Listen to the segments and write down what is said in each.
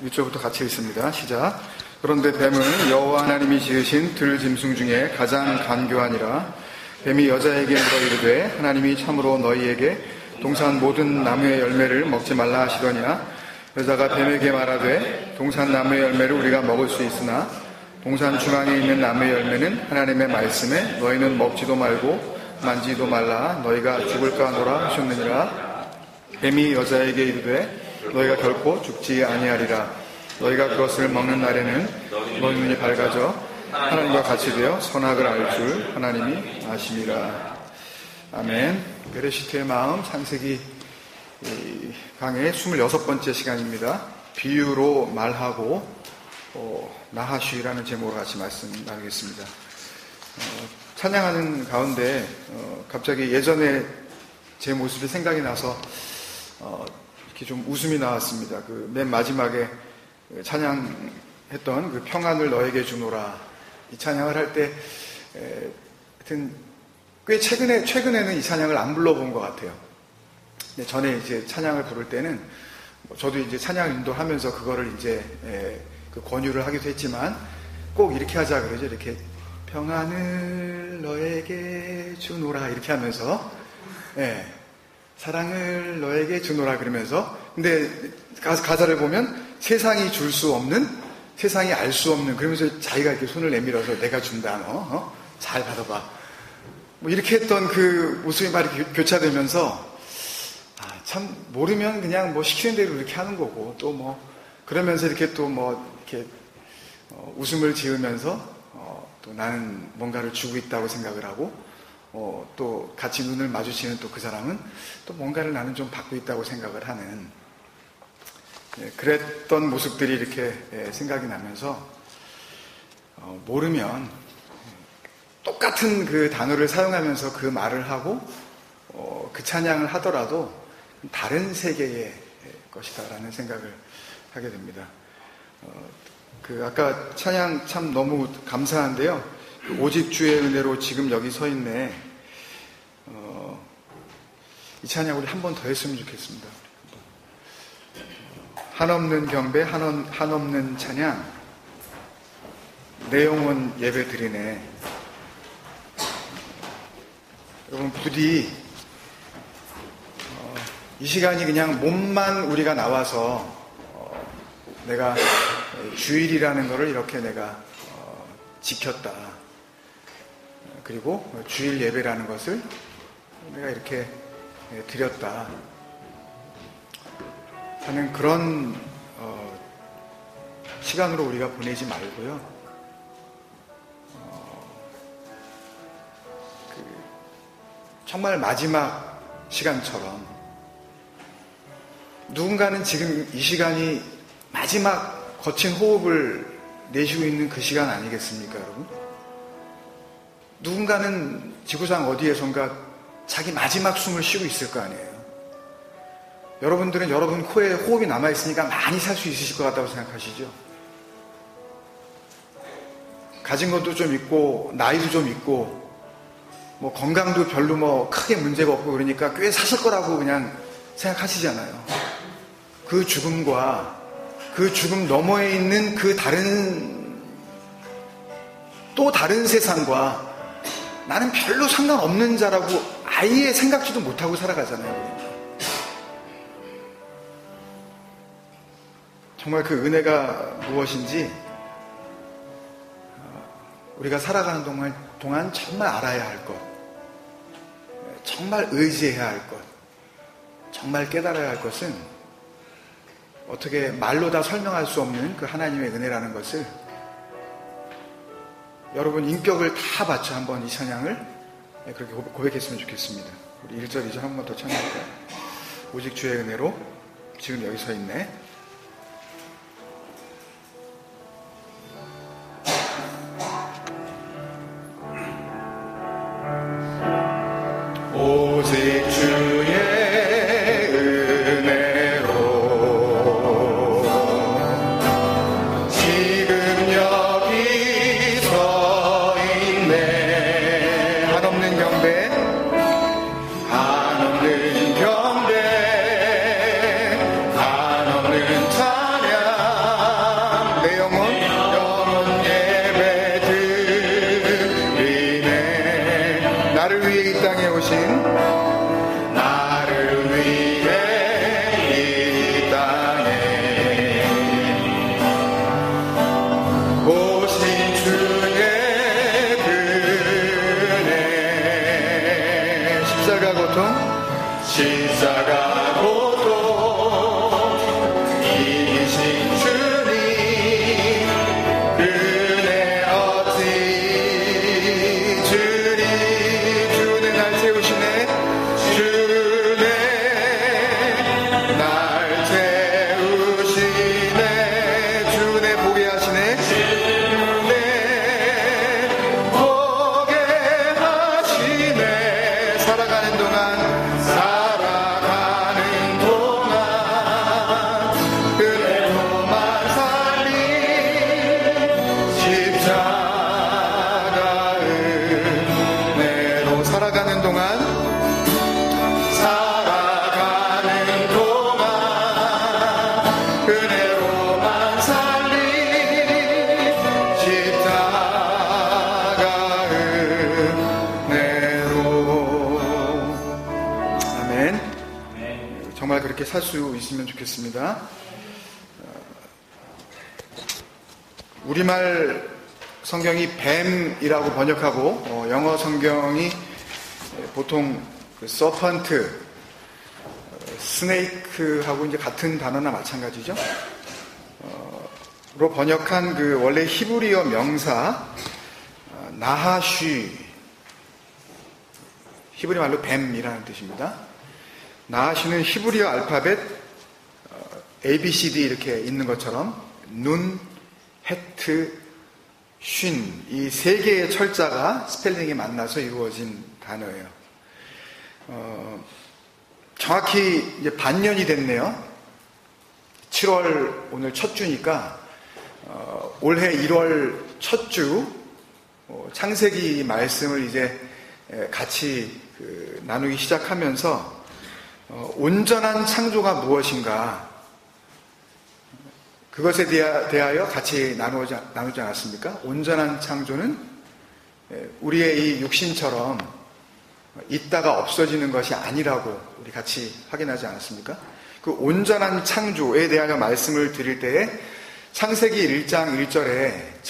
1절부터 같이 읽습니다. 시작. 그런데 뱀은 여호와 하나님이 지으신 들짐승 중에 가장 간교하니라. 뱀이 여자에게 물어 이르되 하나님이 참으로 너희에게 동산 모든 나무의 열매를 먹지 말라 하시더냐. 여자가 뱀에게 말하되 동산 나무의 열매를 우리가 먹을 수 있으나 동산 중앙에 있는 나무의 열매는 하나님의 말씀에 너희는 먹지도 말고 만지도 말라 너희가 죽을까 하노라 하셨느니라. 뱀이 여자에게 이르되 너희가 결코 죽지 아니하리라. 너희가 그것을 먹는 날에는 너희 눈이 밝아져 하나님과 같이 되어 선악을 알 줄 하나님이 아심이라. 아멘. 베레시트의 마음 창세기 강의 26번째 시간입니다. 비유로 말하고 나하쉬라는 제목으로 같이 말씀 나누겠습니다. 찬양하는 가운데 갑자기 예전에 제 모습이 생각이 나서 이렇게 좀 웃음이 나왔습니다. 그 맨 마지막에 찬양했던 그 평안을 너에게 주노라, 이 찬양을 할 때 하여튼 꽤 최근에는 이 찬양을 안 불러본 것 같아요. 근데 전에 이제 찬양을 부를 때는 저도 이제 찬양 인도하면서 그거를 이제 그 권유를 하기도 했지만 꼭 이렇게 하자 그러죠. 이렇게 평안을 너에게 주노라 이렇게 하면서 사랑을 너에게 주노라 그러면서, 근데 가사를 보면 세상이 줄 수 없는, 세상이 알 수 없는, 그러면서 자기가 이렇게 손을 내밀어서 내가 준다, 너 잘 받아봐, 뭐 이렇게 했던 그 웃음이 막 이렇게 교차되면서 참 모르면 그냥 뭐 시키는 대로 이렇게 하는 거고, 또 뭐 그러면서 이렇게 또 뭐 이렇게 웃음을 지으면서 또 나는 뭔가를 주고 있다고 생각을 하고, 또 같이 눈을 마주치는 또 그 사람은 또 뭔가를 나는 좀 받고 있다고 생각을 하는, 그랬던 모습들이 이렇게 생각이 나면서 모르면 똑같은 그 단어를 사용하면서 그 말을 하고 그 찬양을 하더라도 다른 세계의 것이다라는 생각을 하게 됩니다. 그 아까 찬양 참 너무 감사한데요. 오직 주의 은혜로 지금 여기 서 있네. 이 찬양 우리 한 번 더 했으면 좋겠습니다. 한없는 경배, 한없는 찬양, 내 영혼 예배 드리네. 여러분, 부디 이 시간이 그냥 몸만 우리가 나와서 내가 주일이라는 것을 이렇게 내가 지켰다, 그리고 주일 예배라는 것을 내가 이렇게 드렸다 하는 그런 시간으로 우리가 보내지 말고요. 정말 마지막 시간처럼 누군가는 지금 이 시간이 마지막 거친 호흡을 내쉬고 있는 그 시간 아니겠습니까, 여러분? 누군가는 지구상 어디에선가 자기 마지막 숨을 쉬고 있을 거 아니에요. 여러분들은 여러분 코에 호흡이 남아있으니까 많이 살 수 있으실 것 같다고 생각하시죠? 가진 것도 좀 있고 나이도 좀 있고 뭐 건강도 별로 뭐 크게 문제가 없고 그러니까 꽤 사실 거라고 그냥 생각하시잖아요. 그 죽음과 그 죽음 너머에 있는 그 또 다른 세상과 나는 별로 상관없는 자라고 아예 생각지도 못하고 살아가잖아요. 정말 그 은혜가 무엇인지 우리가 살아가는 동안 정말 알아야 할 것, 정말 의지해야 할 것, 정말 깨달아야 할 것은 어떻게 말로 다 설명할 수 없는 그 하나님의 은혜라는 것을 여러분 인격을 다 바쳐 한번 이 찬양을 그렇게 고백했으면 좋겠습니다. 우리 1절, 2절 한 번 더 찬양할까요? 오직 주의 은혜로 지금 여기 서 있네. 오직 주의 은혜로 지금 여기 서 있네. 한없는 경배, 한없는 경배, 한없는 찬양, 땅에 오신 나를 위해 이 땅에 오신 주의 은혜 십자가 고통 이기신 주님 은혜 어찌 주는 날 채우시네 날 채우시네 주네 보게 하시네 보게 하시네 살아가는 동안 은혜로만 살린 십자가 은혜로 살아가는 동안 은혜로만 살린 십자가 은혜로. 아멘. 정말 그렇게 살 수 있으면 좋겠습니다. 우리말 성경이 뱀이라고 번역하고 영어 성경이 보통 서펀트, 스네이크하고 이제 같은 단어나 마찬가지죠. 로 번역한 그 원래 히브리어 명사 나하쉬, 히브리 말로 뱀이라는 뜻입니다. 나하쉬는 히브리어 알파벳 ABCD 이렇게 있는 것처럼 눈, 헤트, 쉰 이 세 개의 철자가 스펠링이 만나서 이루어진 단어예요. 정확히 이제 반년이 됐네요. 7월 오늘 첫 주니까 올해 1월 첫 주 창세기 말씀을 이제 같이 나누기 시작하면서 온전한 창조가 무엇인가 그것에 대하여 같이 나누지 않았습니까? 온전한 창조는 우리의 이 육신처럼 있다가 없어지는 것이 아니라고 우리 같이 확인하지 않았습니까? 그 온전한 창조에 대하여 말씀을 드릴 때에 창세기 1장 1절에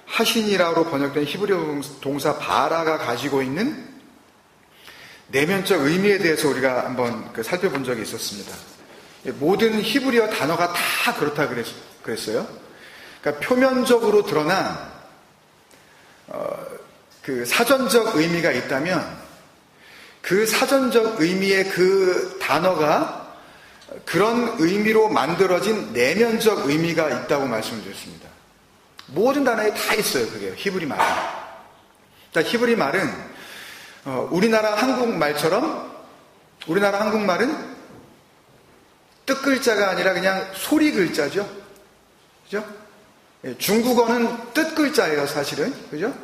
창조하시니라로 번역된 히브리어 동사 바라가 가지고 있는 내면적 의미에 대해서 우리가 한번 살펴본 적이 있었습니다. 모든 히브리어 단어가 다 그렇다 그랬어요. 그러니까 표면적으로 드러난 그 사전적 의미가 있다면 그 사전적 의미의 그 단어가 그런 의미로 만들어진 내면적 의미가 있다고 말씀드렸습니다. 모든 단어에 다 있어요. 그게 히브리 말은. 그러니까 히브리 말은 우리나라 한국말처럼 우리나라 한국말은 뜻 글자가 아니라 그냥 소리 글자죠. 그죠? 중국어는 뜻 글자예요, 사실은. 그죠?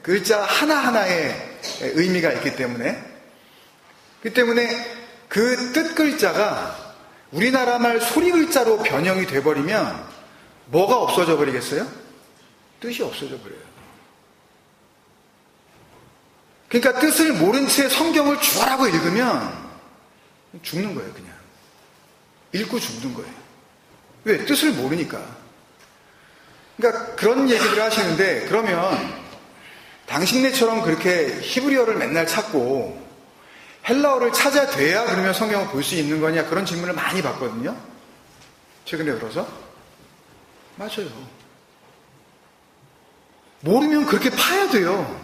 글자 하나하나에 의미가 있기 때문에. 그 때문에 그 뜻 글자가 우리나라 말 소리 글자로 변형이 돼버리면 뭐가 없어져 버리겠어요? 뜻이 없어져 버려요. 그러니까 뜻을 모른 채 성경을 주어라고 읽으면 죽는 거예요, 그냥. 읽고 죽는 거예요. 왜? 뜻을 모르니까. 그러니까 그런 얘기들을 하시는데 그러면 당신네처럼 그렇게 히브리어를 맨날 찾고 헬라어를 찾아돼야 그러면 성경을 볼 수 있는 거냐 그런 질문을 많이 받거든요. 최근에 들어서. 맞아요. 모르면 그렇게 파야 돼요.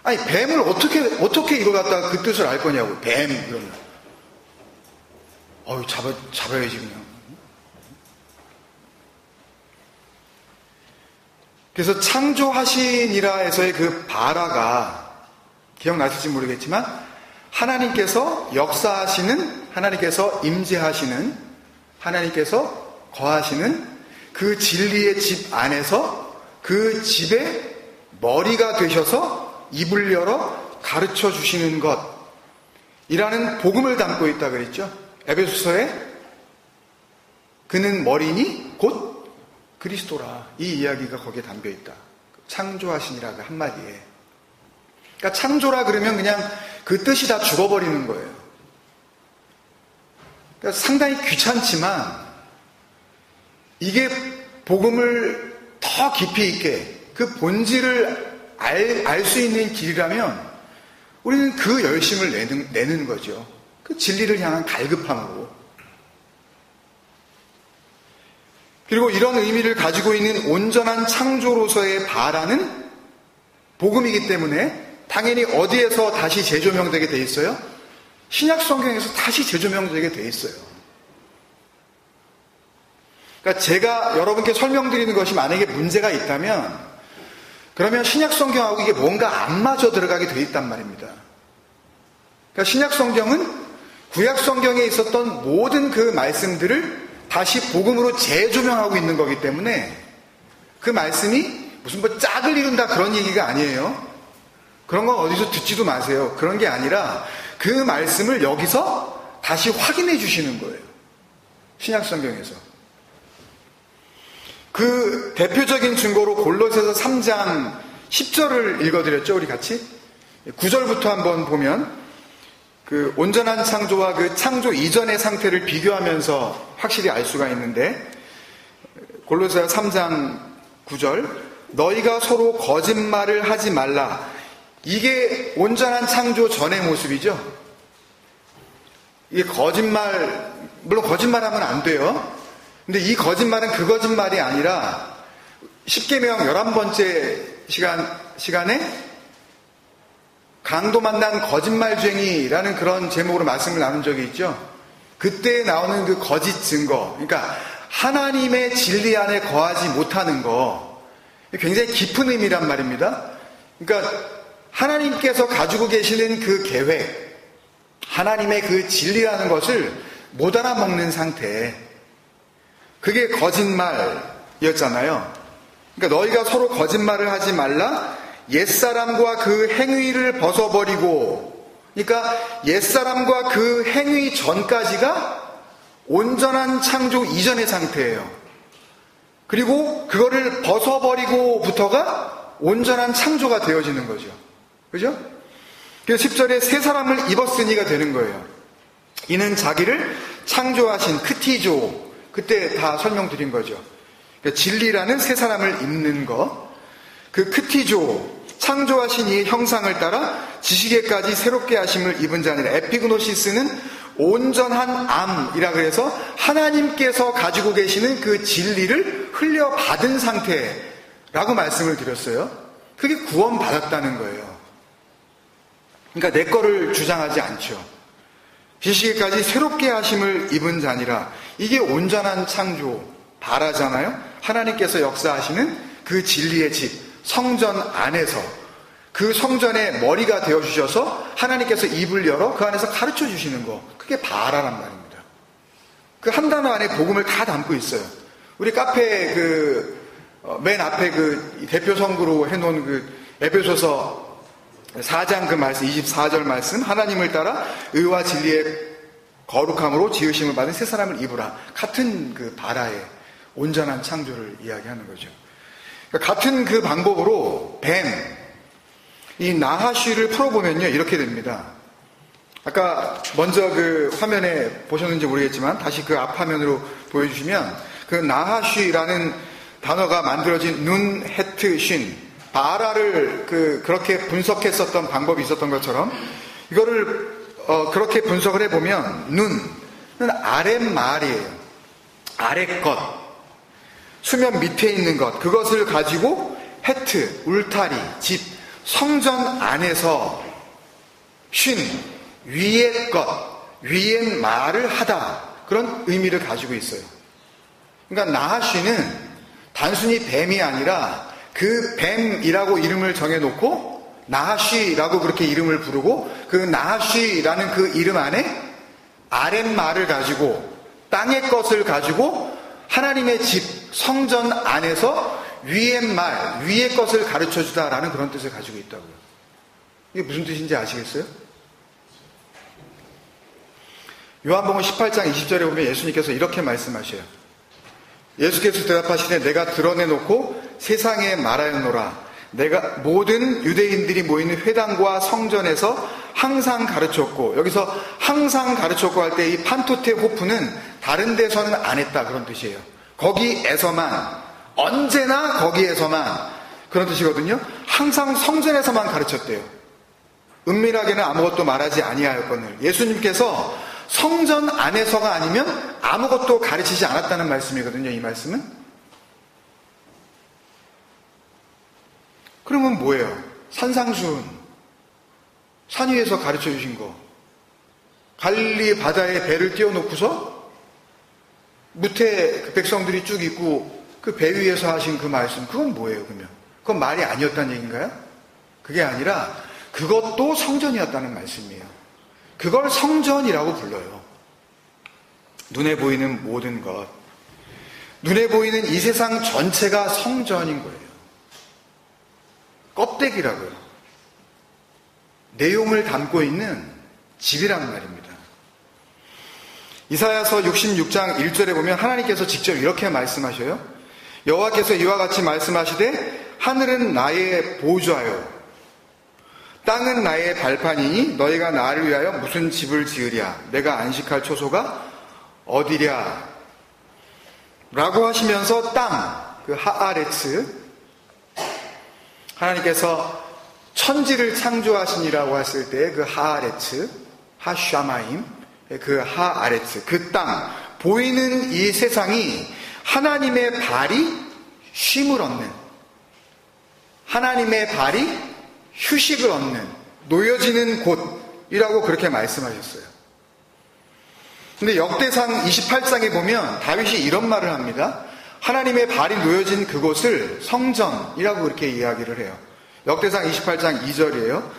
아니 뱀을 어떻게 이거 갖다가 그 뜻을 알 거냐고. 뱀 이러면. 잡아야지 그냥. 그래서 창조하시니라 에서의 그 바라가 기억나실지 모르겠지만 하나님께서 역사하시는, 하나님께서 임재하시는, 하나님께서 거하시는 그 진리의 집 안에서 그 집의 머리가 되셔서 입을 열어 가르쳐 주시는 것이라는 복음을 담고 있다 그랬죠. 에베소서에 그는 머리니 곧 그리스도라 이 이야기가 거기에 담겨 있다. 창조하시니라 그 한마디에. 그러니까 창조라 그러면 그냥 그 뜻이 다 죽어버리는 거예요. 그러니까 상당히 귀찮지만 이게 복음을 더 깊이 있게 그 본질을 알 수 있는 길이라면 우리는 그 열심을 내는 거죠. 그 진리를 향한 갈급함으로. 그리고 이런 의미를 가지고 있는 온전한 창조로서의 바라는 복음이기 때문에 당연히 어디에서 다시 재조명되게 돼 있어요? 신약 성경에서 다시 재조명되게 돼 있어요. 그러니까 제가 여러분께 설명드리는 것이 만약에 문제가 있다면 그러면 신약 성경하고 이게 뭔가 안 맞아 들어가게 돼 있단 말입니다. 그러니까 신약 성경은 구약 성경에 있었던 모든 그 말씀들을 다시 복음으로 재조명하고 있는 거기 때문에 그 말씀이 무슨 뭐 짝을 이룬다 그런 얘기가 아니에요. 그런 건 어디서 듣지도 마세요. 그런 게 아니라 그 말씀을 여기서 다시 확인해 주시는 거예요. 신약 성경에서. 그 대표적인 증거로 골로새서 3장 10절을 읽어드렸죠. 우리 같이 9절부터 한번 보면 그 온전한 창조와 그 창조 이전의 상태를 비교하면서 확실히 알 수가 있는데 골로새서 3장 9절 너희가 서로 거짓말을 하지 말라. 이게 온전한 창조 전의 모습이죠. 이게 거짓말, 물론 거짓말하면 안 돼요. 근데 이 거짓말은 그 거짓말이 아니라 10계명 11번째 시간에 강도 만난 거짓말쟁이라는 그런 제목으로 말씀을 나눈 적이 있죠. 그때 나오는 그 거짓 증거, 그러니까 하나님의 진리 안에 거하지 못하는 거, 굉장히 깊은 의미란 말입니다. 그러니까 하나님께서 가지고 계시는 그 계획, 하나님의 그 진리라는 것을 못 알아먹는 상태, 그게 거짓말이었잖아요. 그러니까 너희가 서로 거짓말을 하지 말라. 옛사람과 그 행위를 벗어버리고, 그러니까 옛사람과 그 행위 전까지가 온전한 창조 이전의 상태예요. 그리고 그거를 벗어버리고부터가 온전한 창조가 되어지는 거죠. 그죠? 그래서 10절에 새 사람을 입었으니가 되는 거예요. 이는 자기를 창조하신 크티조, 그때 다 설명드린 거죠. 그러니까 진리라는 새 사람을 입는 것, 그 크티조, 창조하신 이 형상을 따라 지식에까지 새롭게 하심을 입은 자니라. 에피그노시스는 온전한 암이라 그래서 하나님께서 가지고 계시는 그 진리를 흘려받은 상태라고 말씀을 드렸어요. 그게 구원받았다는 거예요. 그러니까 내 거를 주장하지 않죠. 지식에까지 새롭게 하심을 입은 자니라. 이게 온전한 창조 바라잖아요. 하나님께서 역사하시는 그 진리의 집, 성전 안에서 그 성전의 머리가 되어주셔서 하나님께서 입을 열어 그 안에서 가르쳐 주시는 거, 그게 바라란 말입니다. 그 한 단어 안에 복음을 다 담고 있어요. 우리 카페 맨 앞에 그 대표 성구로 해놓은 그 에베소서 4장 그 말씀, 24절 말씀, 하나님을 따라 의와 진리의 거룩함으로 지으심을 받은 새 사람을 입으라. 같은 그 바라의 온전한 창조를 이야기하는 거죠. 그러니까 같은 그 방법으로 이 나하쉬를 풀어보면요, 이렇게 됩니다. 아까 먼저 그 화면에 보셨는지 모르겠지만 다시 그 앞화면으로 보여주시면 그 나하쉬라는 단어가 만들어진 눈, 헤트, 쉰, 바라를 그렇게 분석했었던 방법이 있었던 것처럼 이거를 그렇게 분석을 해보면 눈은 아랫말이에요. 아랫 것, 수면 밑에 있는 것, 그것을 가지고 헤트, 울타리, 집, 성전 안에서 쉰, 위의 것, 위의 말을 하다, 그런 의미를 가지고 있어요. 그러니까 나하쉬는 단순히 뱀이 아니라 그 뱀이라고 이름을 정해놓고 나하쉬라고 그렇게 이름을 부르고 그 나하쉬라는 그 이름 안에 아랫말을 가지고 땅의 것을 가지고 하나님의 집, 성전 안에서 위의 말, 위의 것을 가르쳐주다라는 그런 뜻을 가지고 있다고요. 이게 무슨 뜻인지 아시겠어요? 요한복음 18장 20절에 보면 예수님께서 이렇게 말씀하셔요. 예수께서 대답하시되 내가 드러내놓고 세상에 말하였노라. 내가 모든 유대인들이 모이는 회당과 성전에서 항상 가르쳤고, 여기서 항상 가르쳤고 할 때 이 판토테 호프는 다른 데서는 안 했다 그런 뜻이에요. 거기에서만, 언제나 거기에서만 그런 뜻이거든요. 항상 성전에서만 가르쳤대요. 은밀하게는 아무것도 말하지 아니하였거늘. 예수님께서 성전 안에서가 아니면 아무것도 가르치지 않았다는 말씀이거든요. 이 말씀은. 그러면 뭐예요? 산상수훈, 산 위에서 가르쳐 주신 거, 갈릴리 바다에 배를 띄워놓고서 무태 그 백성들이 쭉 있고 그 배 위에서 하신 그 말씀, 그건 뭐예요? 그러면 그건 말이 아니었다는 얘기인가요? 그게 아니라 그것도 성전이었다는 말씀이에요. 그걸 성전이라고 불러요. 눈에 보이는 모든 것, 눈에 보이는 이 세상 전체가 성전인 거예요. 껍데기라고요. 내용을 담고 있는 집이란 말입니다. 이사야서 66장 1절에 보면 하나님께서 직접 이렇게 말씀하셔요. 여호와께서 이와 같이 말씀하시되 하늘은 나의 보좌요 땅은 나의 발판이니 너희가 나를 위하여 무슨 집을 지으랴 내가 안식할 초소가 어디랴 라고 하시면서 땅, 그 하아레츠, 하나님께서 천지를 창조하시니라고 했을 때 그 하아레츠, 하샤마임, 그 하아레츠, 그 땅, 보이는 이 세상이 하나님의 발이 쉼을 얻는, 하나님의 발이 휴식을 얻는, 놓여지는 곳이라고 그렇게 말씀하셨어요. 근데 역대상 28장에 보면 다윗이 이런 말을 합니다. 하나님의 발이 놓여진 그곳을 성전이라고 그렇게 이야기를 해요. 역대상 28장 2절이에요.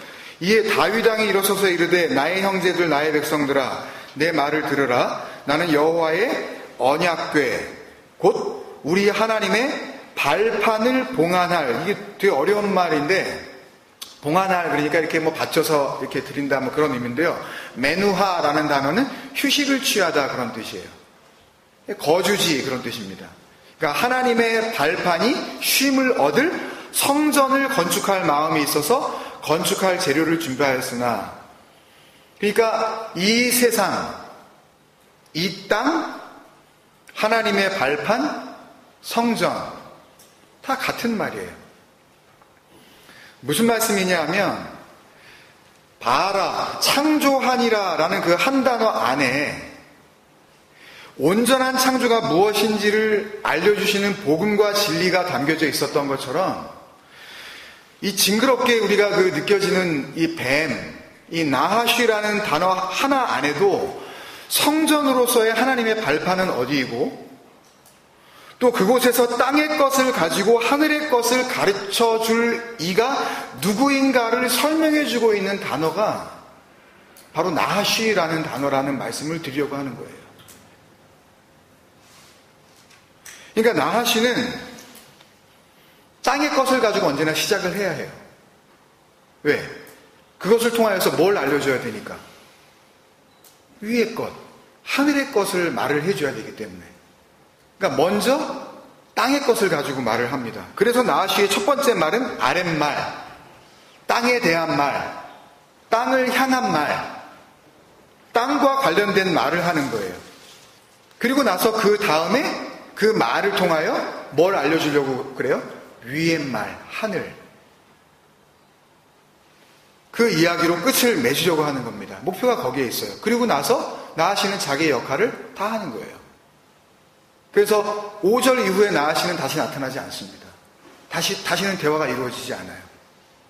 이에 다윗 왕이 일어서서 이르되 나의 형제들 나의 백성들아 내 말을 들으라. 나는 여호와의 언약궤 곧 우리 하나님의 발판을 봉안할, 이게 되게 어려운 말인데 봉안할 그러니까 이렇게 뭐 받쳐서 이렇게 드린다 뭐 그런 의미인데요. 메누하라는 단어는 휴식을 취하다 그런 뜻이에요. 거주지 그런 뜻입니다. 그러니까 하나님의 발판이 쉼을 얻을 성전을 건축할 마음이 있어서 건축할 재료를 준비하였으나, 그러니까 이 세상, 이 땅, 하나님의 발판, 성전 다 같은 말이에요. 무슨 말씀이냐 하면 바라, 창조하니라 라는 그 한 단어 안에 온전한 창조가 무엇인지를 알려주시는 복음과 진리가 담겨져 있었던 것처럼 이 징그럽게 우리가 그 느껴지는 이 뱀, 이 나하쉬라는 단어 하나 안에도 성전으로서의 하나님의 발판은 어디이고 또 그곳에서 땅의 것을 가지고 하늘의 것을 가르쳐 줄 이가 누구인가를 설명해 주고 있는 단어가 바로 나하쉬라는 단어라는 말씀을 드리려고 하는 거예요. 그러니까 나하쉬는 땅의 것을 가지고 언제나 시작을 해야 해요. 왜? 그것을 통하여서 뭘 알려줘야 되니까? 위의 것, 하늘의 것을 말을 해줘야 되기 때문에. 그러니까 먼저 땅의 것을 가지고 말을 합니다. 그래서 나하쉬의 첫 번째 말은 아랫말, 땅에 대한 말, 땅을 향한 말, 땅과 관련된 말을 하는 거예요. 그리고 나서 그 다음에 그 말을 통하여 뭘 알려주려고 그래요? 위의 말, 하늘. 그 이야기로 끝을 맺으려고 하는 겁니다. 목표가 거기에 있어요. 그리고 나서 나하쉬는 자기의 역할을 다 하는 거예요. 그래서 5절 이후에 나하쉬는 다시 나타나지 않습니다. 다시는 대화가 이루어지지 않아요.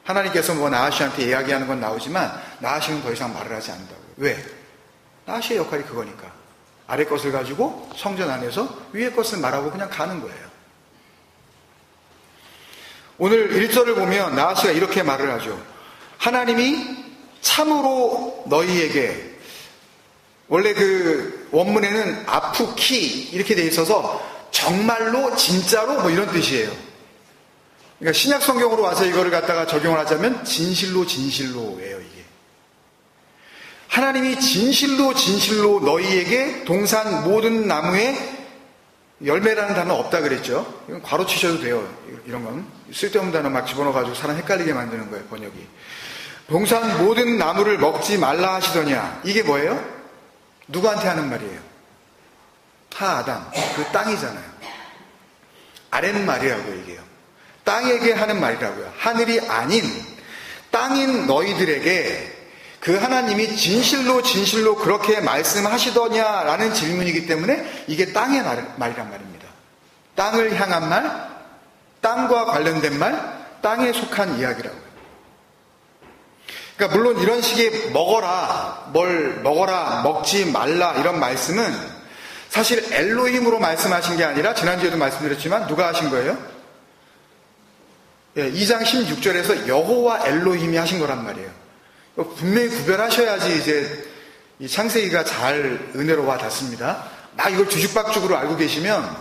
하나님께서 뭐 나하쉬한테 이야기하는 건 나오지만 나하쉬는 더 이상 말을 하지 않는다고요. 왜? 나하쉬의 역할이 그거니까. 아래 것을 가지고 성전 안에서 위의 것을 말하고 그냥 가는 거예요. 오늘 1절을 보면 나하쉬가 이렇게 말을 하죠. 하나님이 참으로 너희에게, 원래 그 원문에는 아프키 이렇게 돼 있어서 정말로 진짜로 뭐 이런 뜻이에요. 그러니까 신약 성경으로 와서 이거를 갖다가 적용을 하자면 진실로예요, 이게. 하나님이 진실로 너희에게 동산 모든 나무에 열매라는 단어 없다 그랬죠. 이건 괄호 치셔도 돼요. 이런 건 쓸데없는 단어 막 집어넣어가지고 사람 헷갈리게 만드는 거예요, 번역이. 동산 모든 나무를 먹지 말라 하시더냐. 이게 뭐예요? 누구한테 하는 말이에요? 아담, 그 땅이잖아요. 아랫말이라고 얘기해요. 땅에게 하는 말이라고요. 하늘이 아닌 땅인 너희들에게 그 하나님이 진실로 그렇게 말씀하시더냐라는 질문이기 때문에 이게 땅의 말이란 말입니다. 땅을 향한 말, 땅과 관련된 말, 땅에 속한 이야기라고요. 그러니까 물론 이런 식의 먹어라, 뭘 먹어라, 먹지 말라 이런 말씀은 사실 엘로힘으로 말씀하신 게 아니라 지난주에도 말씀드렸지만 누가 하신 거예요? 2장 16절에서 여호와 엘로힘이 하신 거란 말이에요. 분명히 구별하셔야지 이제 이 창세기가 잘 은혜로 와 닿습니다. 막 이걸 뒤죽박죽으로 알고 계시면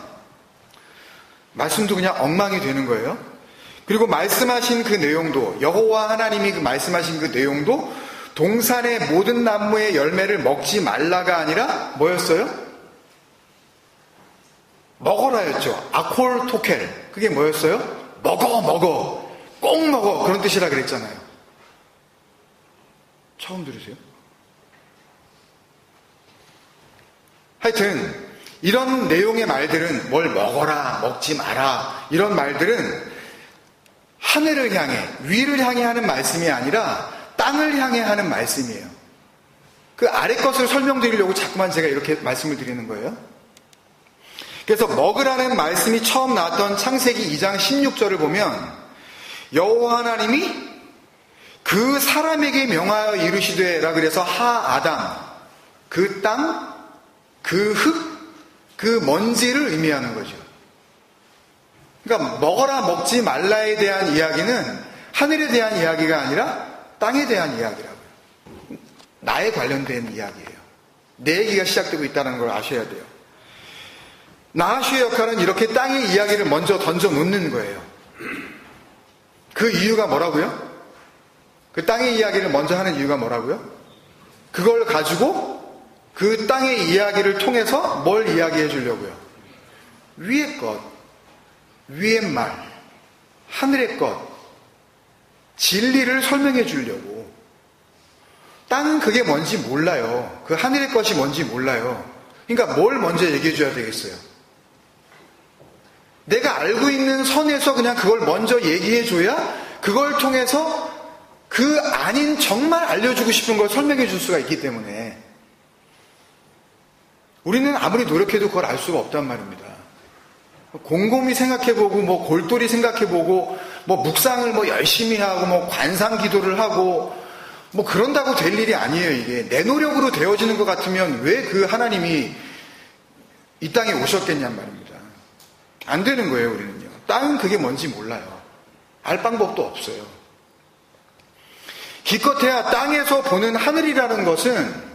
말씀도 그냥 엉망이 되는 거예요. 그리고 말씀하신 그 내용도, 여호와 하나님이 그 말씀하신 그 내용도 동산의 모든 나무의 열매를 먹지 말라가 아니라 뭐였어요? 먹어라였죠. 아콜 토켈. 그게 뭐였어요? 먹어 꼭 먹어 그런 뜻이라 그랬잖아요. 처음 들으세요? 하여튼 이런 내용의 말들은 뭘 먹어라 먹지 마라 이런 말들은 하늘을 향해 위를 향해 하는 말씀이 아니라 땅을 향해 하는 말씀이에요. 그 아래 것을 설명드리려고 자꾸만 제가 이렇게 말씀을 드리는 거예요. 그래서 먹으라는 말씀이 처음 나왔던 창세기 2장 16절을 보면 여호와 하나님이 그 사람에게 명하여 이르시되라 그래서 아담, 그 땅, 그 흙, 그 먼지를 의미하는 거죠. 그러니까 먹어라 먹지 말라에 대한 이야기는 하늘에 대한 이야기가 아니라 땅에 대한 이야기라고요. 나에 관련된 이야기예요. 내 얘기가 시작되고 있다는 걸 아셔야 돼요. 나하슈의 역할은 이렇게 땅의 이야기를 먼저 던져 놓는 거예요. 그 이유가 뭐라고요? 그 땅의 이야기를 먼저 하는 이유가 뭐라고요? 그걸 가지고 그 땅의 이야기를 통해서 뭘 이야기해 주려고요? 위의 것, 위의 말, 하늘의 것, 진리를 설명해 주려고. 땅은 그게 뭔지 몰라요. 그 하늘의 것이 뭔지 몰라요. 그러니까 뭘 먼저 얘기해 줘야 되겠어요? 내가 알고 있는 선에서 그냥 그걸 먼저 얘기해 줘야 그걸 통해서 그 아닌 정말 알려주고 싶은 걸 설명해 줄 수가 있기 때문에 우리는 아무리 노력해도 그걸 알 수가 없단 말입니다. 곰곰이 생각해보고 뭐 골똘히 생각해보고 뭐 묵상을 뭐 열심히 하고 뭐 관상 기도를 하고 뭐 그런다고 될 일이 아니에요. 이게 내 노력으로 되어지는 것 같으면 왜 그 하나님이 이 땅에 오셨겠냔 말입니다. 안 되는 거예요. 우리는요. 땅은 그게 뭔지 몰라요. 알 방법도 없어요. 기껏해야 땅에서 보는 하늘이라는 것은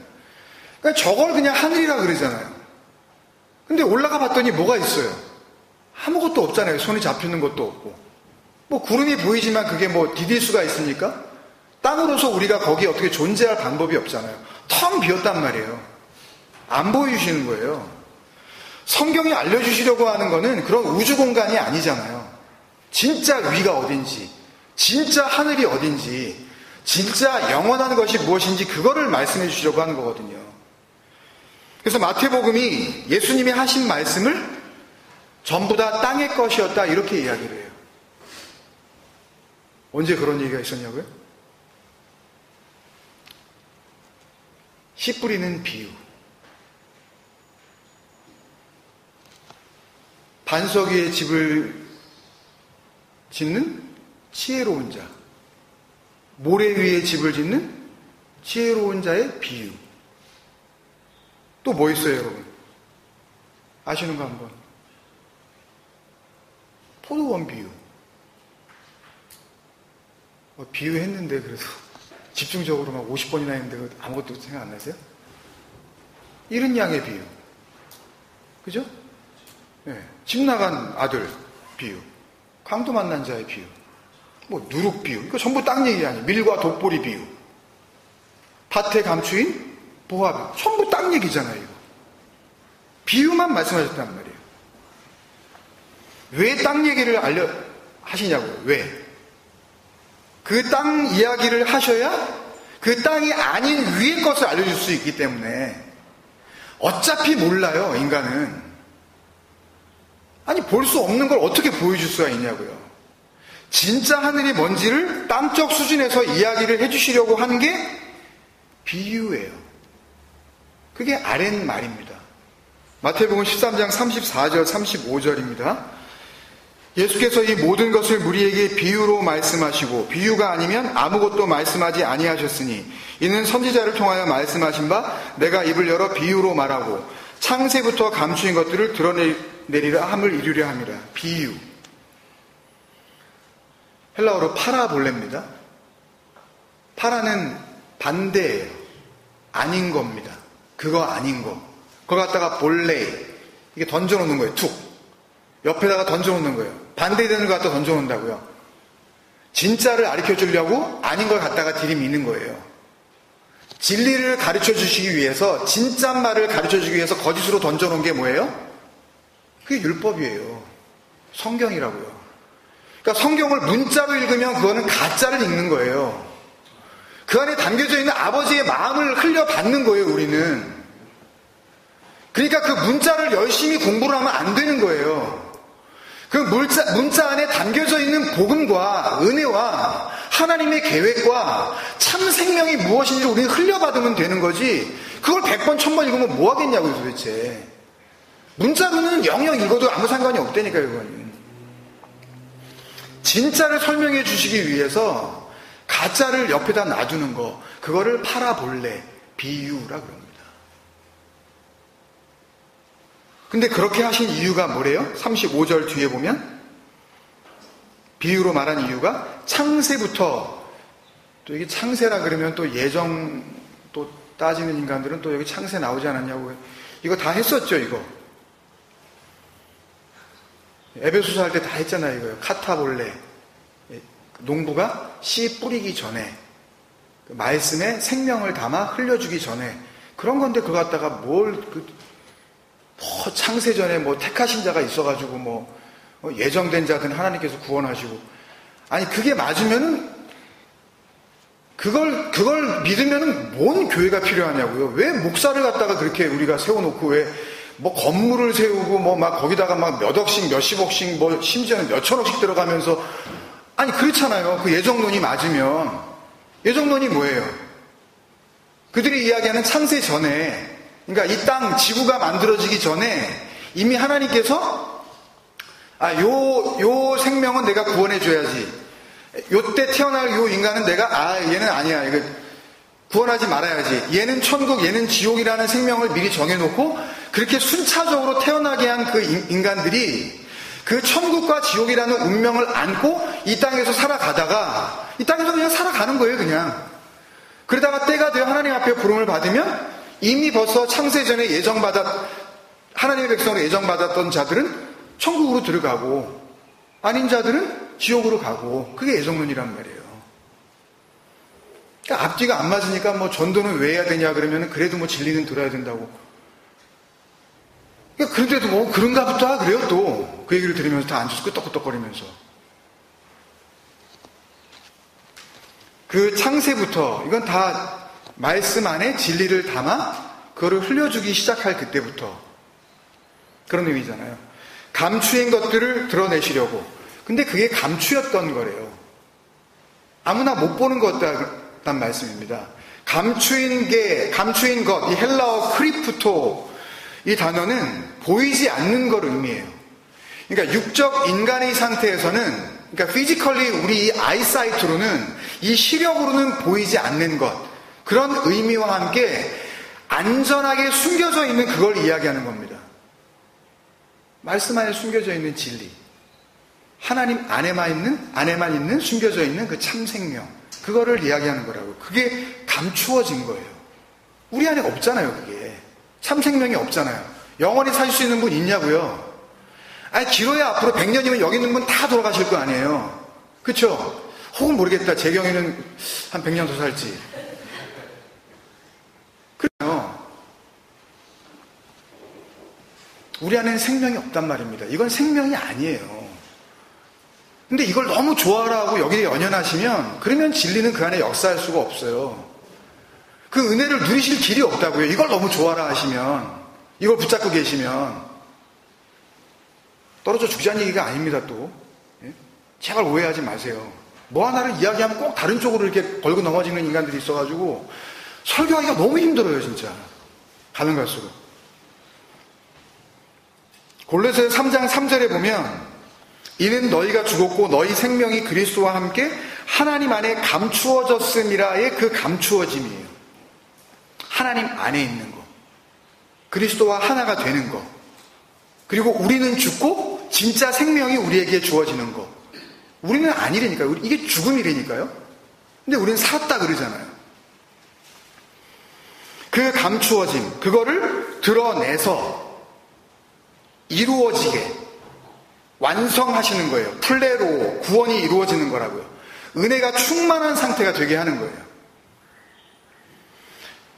그러니까 저걸 그냥 하늘이라 그러잖아요. 근데 올라가 봤더니 뭐가 있어요? 아무것도 없잖아요. 손이 잡히는 것도 없고. 뭐 구름이 보이지만 그게 뭐 디딜 수가 있습니까? 땅으로서 우리가 거기에 어떻게 존재할 방법이 없잖아요. 텅 비었단 말이에요. 안 보여주시는 거예요. 성경이 알려주시려고 하는 거는 그런 우주 공간이 아니잖아요. 진짜 위가 어딘지, 진짜 하늘이 어딘지, 진짜 영원한 것이 무엇인지 그거를 말씀해 주시려고 하는 거거든요. 그래서 마태복음이 예수님이 하신 말씀을 전부 다 땅의 것이었다 이렇게 이야기를 해요. 언제 그런 얘기가 있었냐고요? 씨 뿌리는 비유. 반석 위에 집을 짓는 지혜로운 자, 모래 위에 집을 짓는 지혜로운 자의 비유. 또 뭐 있어요, 여러분? 아시는 거 한번. 포도원 비유. 비유했는데 그래도 집중적으로 막 50번이나 했는데 아무것도 생각 안 나세요? 이른 양의 비유. 그죠? 네. 집 나간 아들 비유. 강도 만난 자의 비유. 뭐 누룩 비유. 이거 전부 땅 얘기 아니에요. 밀과 독보리 비유. 밭에 감추인 보화 비유. 전부 땅 얘기잖아요. 이거. 비유만 말씀하셨단 말이에요. 왜 땅 얘기를 하시냐고요. 왜? 그 땅 이야기를 하셔야 그 땅이 아닌 위의 것을 알려줄 수 있기 때문에. 어차피 몰라요, 인간은. 아니, 볼 수 없는 걸 어떻게 보여줄 수가 있냐고요. 진짜 하늘이 뭔지를 땅적 수준에서 이야기를 해주시려고 한 게 비유예요. 그게 아랫말입니다. 마태복음 13장 34절 35절입니다. 예수께서 이 모든 것을 무리에게 비유로 말씀하시고 비유가 아니면 아무것도 말씀하지 아니하셨으니 이는 선지자를 통하여 말씀하신 바 내가 입을 열어 비유로 말하고 창세부터 감추인 것들을 드러내리라 함을 이루려 함이라. 비유. 헬라어로 파라볼레입니다. 파라는 반대예요. 아닌 겁니다. 그거 아닌 거. 그거 갖다가 볼레, 이게 던져놓는 거예요. 툭. 옆에다가 던져놓는 거예요. 반대되는 거 갖다 던져놓는다고요. 진짜를 가르쳐 주려고 아닌 걸 갖다가 들이미는 거예요. 진리를 가르쳐 주시기 위해서, 진짜 말을 가르쳐 주기 위해서 거짓으로 던져놓은 게 뭐예요? 그게 율법이에요. 성경이라고요. 그러니까 성경을 문자로 읽으면 그거는 가짜를 읽는 거예요. 그 안에 담겨져 있는 아버지의 마음을 흘려받는 거예요, 우리는. 그러니까 그 문자를 열심히 공부를 하면 안 되는 거예요. 그 문자 안에 담겨져 있는 복음과 은혜와 하나님의 계획과 참 생명이 무엇인지 우리는 흘려받으면 되는 거지. 그걸 100번, 1000번 읽으면 뭐 하겠냐고요, 도대체. 문자로는 영영 읽어도 아무 상관이 없다니까요, 그거는. 진짜를 설명해 주시기 위해서 가짜를 옆에다 놔두는 거, 그거를 파라볼레, 비유라 그럽니다. 근데 그렇게 하신 이유가 뭐래요? 35절 뒤에 보면 비유로 말한 이유가 창세부터, 또 이게 창세라 그러면 또 예정 또 따지는 인간들은 또 여기 창세 나오지 않았냐고. 이거 다 했었죠, 이거. 에베소서 할 때 다 했잖아요, 이거요. 카타볼레. 농부가 씨 뿌리기 전에, 말씀에 생명을 담아 흘려주기 전에, 그런 건데 그거 갖다가 창세전에 택하신 자가 있어가지고 예정된 자들은 하나님께서 구원하시고. 아니, 그게 맞으면은, 그걸 믿으면은 뭔 교회가 필요하냐고요. 왜 목사를 갖다가 그렇게 우리가 세워놓고 왜 건물을 세우고 거기다가 몇 억씩, 몇십억씩, 심지어는 몇천억씩 들어가면서. 아니, 그렇잖아요. 그 예정론이 맞으면. 예정론이 뭐예요? 그들이 이야기하는 창세 전에, 그러니까 이 땅, 지구가 만들어지기 전에 이미 하나님께서 요 생명은 내가 구원해줘야지. 요때 태어날 요 인간은 내가, 얘는 아니야. 이거 구원하지 말아야지. 얘는 천국, 얘는 지옥이라는 생명을 미리 정해놓고 그렇게 순차적으로 태어나게 한 그 인간들이 그 천국과 지옥이라는 운명을 안고 이 땅에서 살아가다가 이 땅에서 그냥 살아가는 거예요, 그냥. 그러다가 때가 되어 하나님 앞에 부름을 받으면 이미 벌써 창세전에 하나님의 백성으로 예정받았던 자들은 천국으로 들어가고 아닌 자들은 지옥으로 가고. 그게 예정론이란 말이에요. 그러니까 앞뒤가 안 맞으니까 전도는 왜 해야 되냐 그러면 그래도 진리는 들어야 된다고. 그러니까 그런데도 그런가 보다 그래요. 또 그 얘기를 들으면서 다 앉아서 끄떡끄떡거리면서. 그 창세부터 이건 다 말씀 안에 진리를 담아 그거를 흘려주기 시작할 그때부터 그런 의미잖아요. 감추인 것들을 드러내시려고. 근데 그게 감추였던 거래요. 아무나 못 보는 것이란 말씀입니다. 감추인 것, 이 헬라어 크리프토, 이 단어는 보이지 않는 걸 의미해요. 그러니까 육적 인간의 상태에서는, 그러니까 피지컬리 우리 이 아이사이트로는, 이 시력으로는 보이지 않는 것, 그런 의미와 함께 안전하게 숨겨져 있는 그걸 이야기하는 겁니다. 말씀 안에 숨겨져 있는 진리, 하나님 안에만 있는 숨겨져 있는 그 참 생명, 그거를 이야기하는 거라고. 그게 감추어진 거예요. 우리 안에 없잖아요, 그게. 참 생명이 없잖아요. 영원히 사실 수 있는 분 있냐고요? 아니, 길어야 앞으로 100년이면 여기 있는 분 다 돌아가실 거 아니에요. 그쵸? 혹은 모르겠다. 제 경우에는 한 100년 더 살지. 그래요. 우리 안에는 생명이 없단 말입니다. 이건 생명이 아니에요. 근데 이걸 너무 좋아라고 여기에 연연하시면 그러면 진리는 그 안에 역사할 수가 없어요. 그 은혜를 누리실 길이 없다고요. 이걸 너무 좋아라 하시면, 이걸 붙잡고 계시면 떨어져 죽자는 얘기가 아닙니다. 또 제발 오해하지 마세요. 뭐 하나를 이야기하면 꼭 다른 쪽으로 이렇게 걸고 넘어지는 인간들이 있어가지고 설교하기가 너무 힘들어요. 진짜 가는 갈수록. 골로새 3장 3절에 보면 이는 너희가 죽었고 너희 생명이 그리스도와 함께 하나님 안에 감추어졌음이라의 그 감추어짐이에요. 하나님 안에 있는 거, 그리스도와 하나가 되는 거, 그리고 우리는 죽고 진짜 생명이 우리에게 주어지는 거. 우리는 아니라니까요. 이게 죽음이라니까요. 근데 우리는 살았다 그러잖아요. 그 감추어짐, 그거를 드러내서 이루어지게 완성하시는 거예요. 플레로 구원이 이루어지는 거라고요. 은혜가 충만한 상태가 되게 하는 거예요.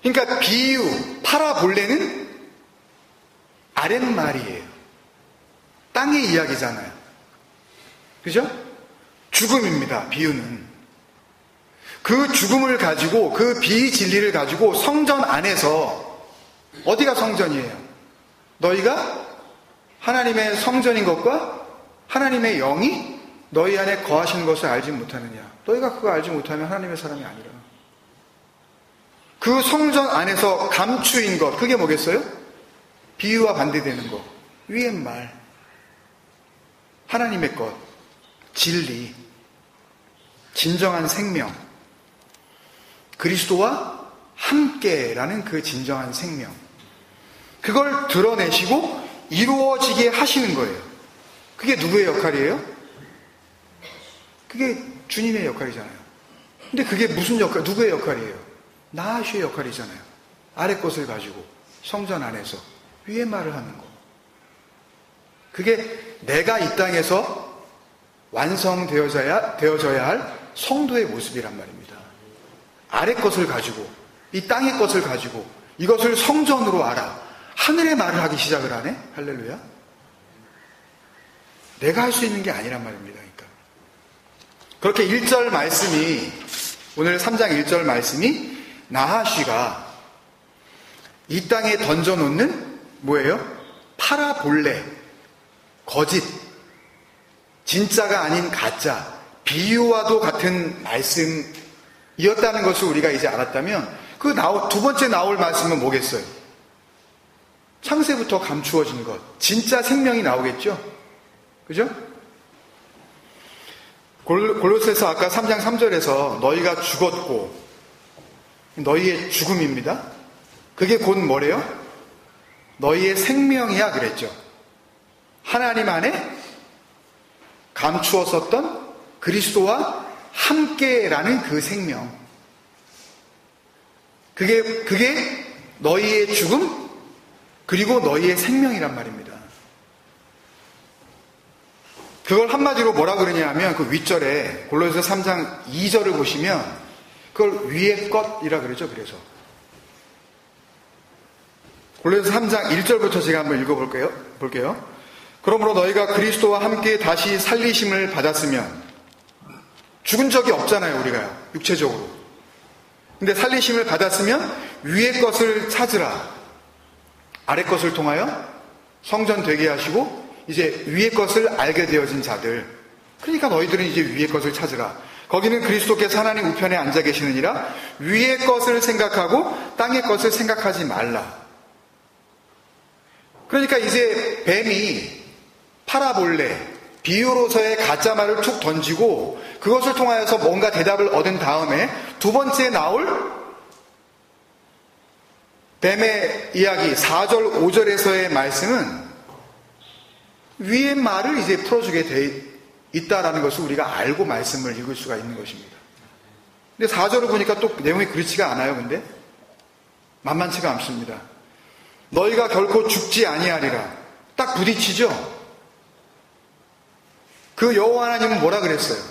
그러니까 비유, 파라볼레는 아랫말이에요. 땅의 이야기잖아요. 그죠? 죽음입니다. 비유는. 그 죽음을 가지고, 그 비진리를 가지고 성전 안에서, 어디가 성전이에요? 너희가 하나님의 성전인 것과 하나님의 영이 너희 안에 거하시는 것을 알지 못하느냐. 너희가 그거 알지 못하면 하나님의 사람이 아니라. 그 성전 안에서 감추인 것, 그게 뭐겠어요? 비유와 반대되는 것. 위의 말. 하나님의 것. 진리. 진정한 생명. 그리스도와 함께라는 그 진정한 생명. 그걸 드러내시고 이루어지게 하시는 거예요. 그게 누구의 역할이에요? 그게 주님의 역할이잖아요. 근데 그게 무슨 역할, 누구의 역할이에요? 나아시의 역할이잖아요. 아래 것을 가지고 성전 안에서 위의 말을 하는 거. 그게 내가 이 땅에서 완성되어져야 할 성도의 모습이란 말입니다. 아래 것을 가지고, 이 땅의 것을 가지고 이것을 성전으로 알아. 하늘의 말을 하기 시작을 하네? 할렐루야. 내가 할 수 있는 게 아니란 말입니다. 그러니까 그렇게 1절 말씀이, 오늘 3장 1절 말씀이 나하시가 이 땅에 던져놓는 뭐예요? 파라볼레, 거짓, 진짜가 아닌 가짜, 비유와도 같은 말씀이었다는 것을 우리가 이제 알았다면 그 두 번째 나올 말씀은 뭐겠어요? 창세부터 감추어진 것, 진짜 생명이 나오겠죠? 그죠? 골로새서 아까 3장 3절에서 너희가 죽었고, 너희의 죽음입니다. 그게 곧 뭐래요? 너희의 생명이야 그랬죠. 하나님 안에 감추었었던 그리스도와 함께라는 그 생명. 그게 너희의 죽음, 그리고 너희의 생명이란 말입니다. 그걸 한마디로 뭐라 그러냐 하면 그 윗절에 골로새서 3장 2절을 보시면 그걸 위의 것이라 그러죠. 그래서 골로새서 3장 1절부터 제가 한번 읽어볼게요. 그러므로 너희가 그리스도와 함께 다시 살리심을 받았으면, 죽은 적이 없잖아요 우리가요, 육체적으로. 근데 살리심을 받았으면 위의 것을 찾으라. 아래 것을 통하여 성전 되게 하시고 이제 위의 것을 알게 되어진 자들. 그러니까 너희들은 이제 위의 것을 찾으라. 거기는 그리스도께서 하나님 우편에 앉아 계시느니라. 위의 것을 생각하고 땅의 것을 생각하지 말라. 그러니까 이제 뱀이 파라볼레, 비유로서의 가짜말을 툭 던지고 그것을 통하여서 뭔가 대답을 얻은 다음에 두 번째 나올 뱀의 이야기 4절 5절에서의 말씀은 위의 말을 이제 풀어주게 돼 있다라는 것을 우리가 알고 말씀을 읽을 수가 있는 것입니다. 근데 4절을 보니까 또 내용이 그렇지가 않아요. 근데 만만치가 않습니다. 너희가 결코 죽지 아니하리라. 딱 부딪히죠. 그 여호와 하나님은 뭐라 그랬어요?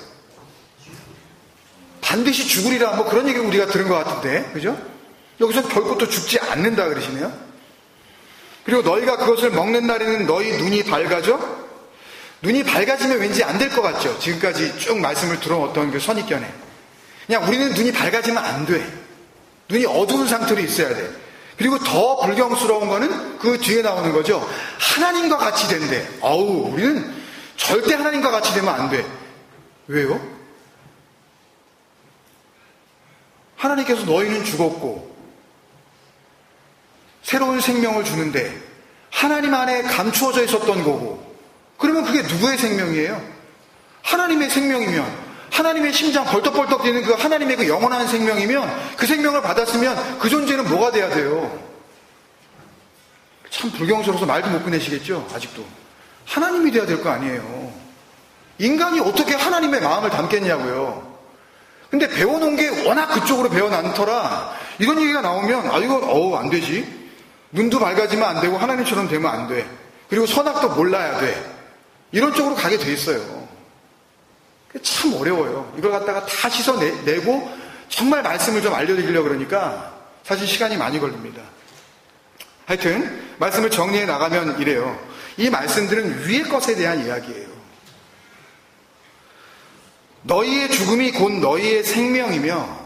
반드시 죽으리라. 뭐 그런 얘기 우리가 들은 것 같은데, 그죠? 여기서 결코 또 죽지 않는다 그러시네요. 그리고 너희가 그것을 먹는 날에는 너희 눈이 밝아져 눈이 밝아지면 왠지 안 될 것 같죠? 지금까지 쭉 말씀을 들어왔던 그 선입견에. 그냥 우리는 눈이 밝아지면 안 돼. 눈이 어두운 상태로 있어야 돼. 그리고 더 불경스러운 거는 그 뒤에 나오는 거죠. 하나님과 같이 된대. 우리는 절대 하나님과 같이 되면 안 돼. 왜요? 하나님께서 너희는 죽었고 새로운 생명을 주는데 하나님 안에 감추어져 있었던 거고, 그러면 그게 누구의 생명이에요? 하나님의 생명이면, 하나님의 심장 벌떡벌떡 뛰는 그 하나님의 그 영원한 생명이면, 그 생명을 받았으면 그 존재는 뭐가 돼야 돼요? 참 불경스러워서 말도 못 꺼내시겠죠? 아직도. 하나님이 돼야 될 거 아니에요. 인간이 어떻게 하나님의 마음을 담겠냐고요. 근데 배워놓은 게 워낙 그쪽으로 배워난 터라 이런 얘기가 나오면 이건 안 되지. 눈도 밝아지면 안 되고 하나님처럼 되면 안 돼. 그리고 선악도 몰라야 돼. 이런 쪽으로 가게 돼 있어요. 참 어려워요. 이걸 갖다가 다 씻어내고 정말 말씀을 좀 알려드리려고 그러니까 사실 시간이 많이 걸립니다. 하여튼 말씀을 정리해 나가면 이래요. 이 말씀들은 위의 것에 대한 이야기예요. 너희의 죽음이 곧 너희의 생명이며,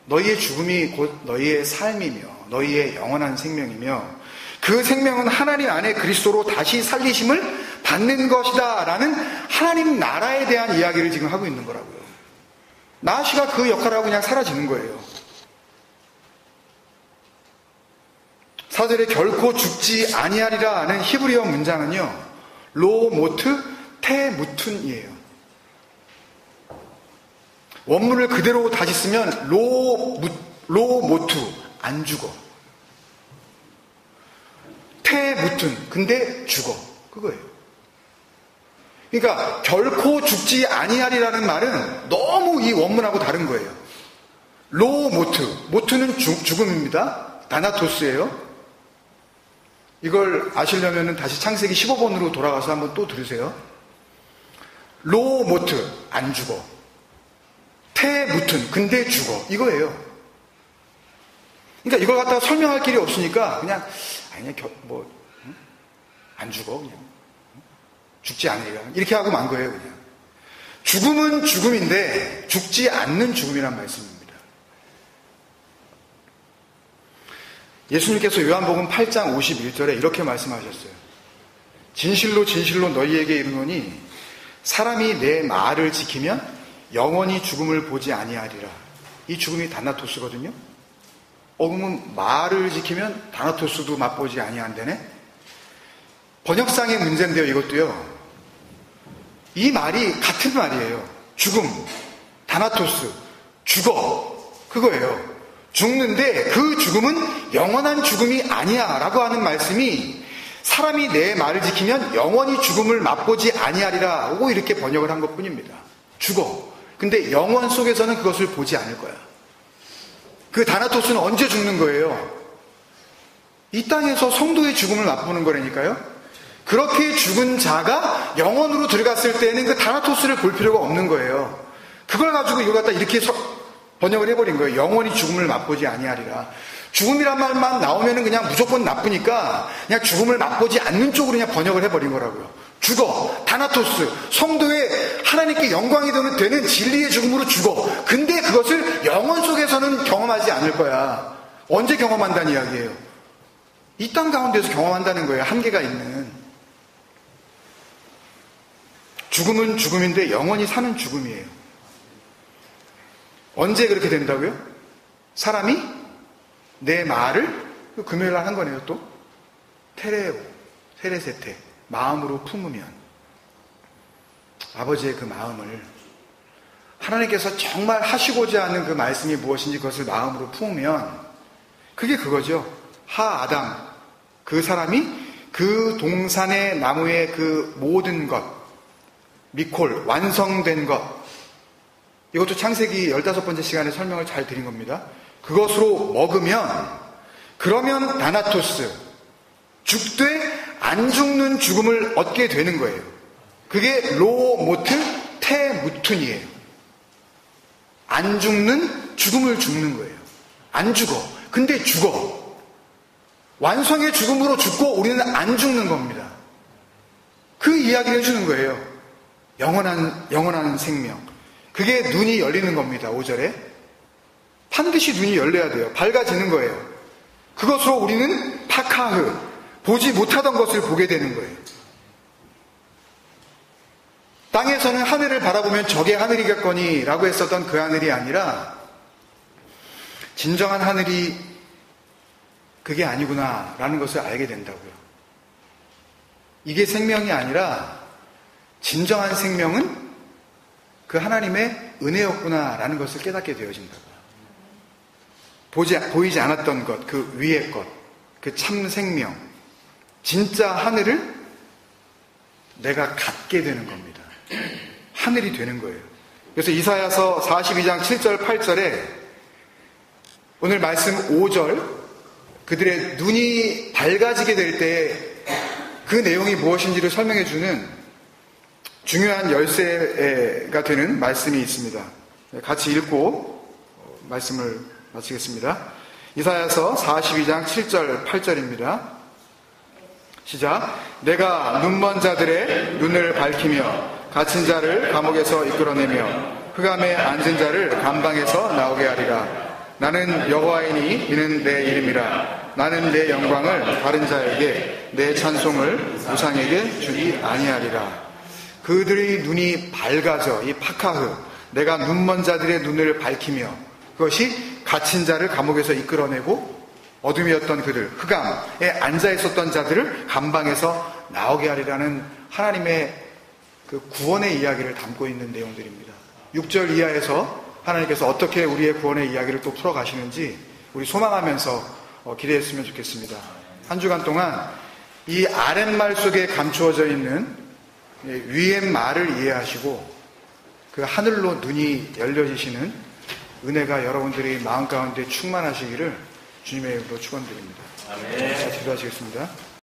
너희의 죽음이 곧 너희의 삶이며, 너희의 영원한 생명이며, 그 생명은 하나님 안에 그리스도로 다시 살리심을 받는 것이다 라는 하나님 나라에 대한 이야기를 지금 하고 있는 거라고요. 나시가 그 역할을 하고 그냥 사라지는 거예요. 사절에 결코 죽지 아니하리라 하는 히브리어 문장은요, 로모트 테무툰이에요. 원문을 그대로 다시 쓰면 로모투, 안 죽어. 테무툰, 근데 죽어. 그거예요. 그러니까 결코 죽지 아니하리라는 말은 너무 이 원문하고 다른 거예요. 모투는 죽음입니다. 다나토스예요. 이걸 아시려면 다시 창세기 15번으로 돌아가서 한번 또 들으세요. 로모트, 안 죽어. 테무툰, 근데 죽어. 이거예요. 그러니까 이걸 갖다가 설명할 길이 없으니까 그냥 안 죽어. 그냥 죽지 않으리라. 이렇게 하고 만 거예요, 그냥. 죽음은 죽음인데 죽지 않는 죽음이란 말씀입니다. 예수님께서 요한복음 8장 51절에 이렇게 말씀하셨어요. 진실로 진실로 너희에게 이르노니 사람이 내 말을 지키면 영원히 죽음을 보지 아니하리라. 이 죽음이 다나토스거든요. 그러면 말을 지키면 다나토스도 맛보지 아니한다네. 번역상의 문제인데요, 이것도요. 이 말이 같은 말이에요. 죽음, 다나토스, 죽어. 그거예요. 죽는데 그 죽음은 영원한 죽음이 아니야 라고 하는 말씀이 사람이 내 말을 지키면 영원히 죽음을 맛보지 아니하리라 하고 이렇게 번역을 한 것뿐입니다. 죽어. 근데 영원 속에서는 그것을 보지 않을 거야. 그 다나토스는 언제 죽는 거예요? 이 땅에서 성도의 죽음을 맛보는 거라니까요. 그렇게 죽은 자가 영원으로 들어갔을 때는 그 다나토스를 볼 필요가 없는 거예요. 그걸 가지고 이걸 갖다 이렇게 번역을 해버린 거예요. 영원히 죽음을 맛보지 아니하리라. 죽음이란 말만 나오면은 그냥 무조건 나쁘니까 그냥 죽음을 맛보지 않는 쪽으로 그냥 번역을 해버린 거라고요. 죽어, 다나토스, 성도의 하나님께 영광이 되는 진리의 죽음으로 죽어. 근데 그것을 영원 속에서는 경험하지 않을 거야. 언제 경험한다는 이야기예요? 이 땅 가운데서 경험한다는 거예요. 한계가 있는. 죽음은 죽음인데 영원히 사는 죽음이에요. 언제 그렇게 된다고요? 사람이 내 말을 금요일날 한 거네요. 또 테레세테, 마음으로 품으면, 아버지의 그 마음을, 하나님께서 정말 하시고자 하는 그 말씀이 무엇인지 그것을 마음으로 품으면 그게 그거죠. 아담, 그 사람이 그 동산의 나무의 그 모든 것, 미콜, 완성된 것, 이것도 창세기 15번째 시간에 설명을 잘 드린 겁니다. 그것으로 먹으면, 그러면 다나토스, 죽되 안 죽는 죽음을 얻게 되는 거예요. 그게 로모트 테무툰이에요. 안 죽는 죽음을 죽는 거예요. 안 죽어. 근데 죽어. 완성의 죽음으로 죽고 우리는 안 죽는 겁니다. 그 이야기를 해주는 거예요. 영원한 생명. 그게 눈이 열리는 겁니다. 5절에. 반드시 눈이 열려야 돼요. 밝아지는 거예요. 그것으로 우리는 파카흐, 보지 못하던 것을 보게 되는 거예요. 땅에서는 하늘을 바라보면 저게 하늘이겠거니 라고 했었던 그 하늘이 아니라 진정한 하늘이 그게 아니구나 라는 것을 알게 된다고요. 이게 생명이 아니라 진정한 생명은 그 하나님의 은혜였구나 라는 것을 깨닫게 되어진다고요. 보이지 않았던 것, 그 위의 것, 그 참 생명, 진짜 하늘을 내가 갖게 되는 겁니다. 하늘이 되는 거예요. 그래서 이사야서 42장 7절 8절에 오늘 말씀 5절 그들의 눈이 밝아지게 될 때 그 내용이 무엇인지를 설명해 주는 중요한 열쇠가 되는 말씀이 있습니다. 같이 읽고 말씀을 마치겠습니다. 이사야서 42장 7절 8절입니다. 시작. 내가 눈먼 자들의 눈을 밝히며 갇힌 자를 감옥에서 이끌어내며 흑암에 앉은 자를 감방에서 나오게 하리라. 나는 여호와이니 이는 내 이름이라. 나는 내 영광을 다른 자에게 내 찬송을 우상에게 주지 아니하리라. 그들의 눈이 밝아져, 이 파카흐, 내가 눈먼 자들의 눈을 밝히며 그것이 갇힌 자를 감옥에서 이끌어내고 어둠이었던 그들, 흑암에 앉아 있었던 자들을 감방에서 나오게 하리라는 하나님의 그 구원의 이야기를 담고 있는 내용들입니다. 6절 이하에서 하나님께서 어떻게 우리의 구원의 이야기를 또 풀어가시는지 우리 소망하면서 기대했으면 좋겠습니다. 한 주간 동안 이 아랫말 속에 감추어져 있는 위의 말을 이해하시고 그 하늘로 눈이 열려지시는 은혜가 여러분들의 마음 가운데 충만하시기를 주님의 이름으로 축원드립니다. 아멘. 기도하시겠습니다.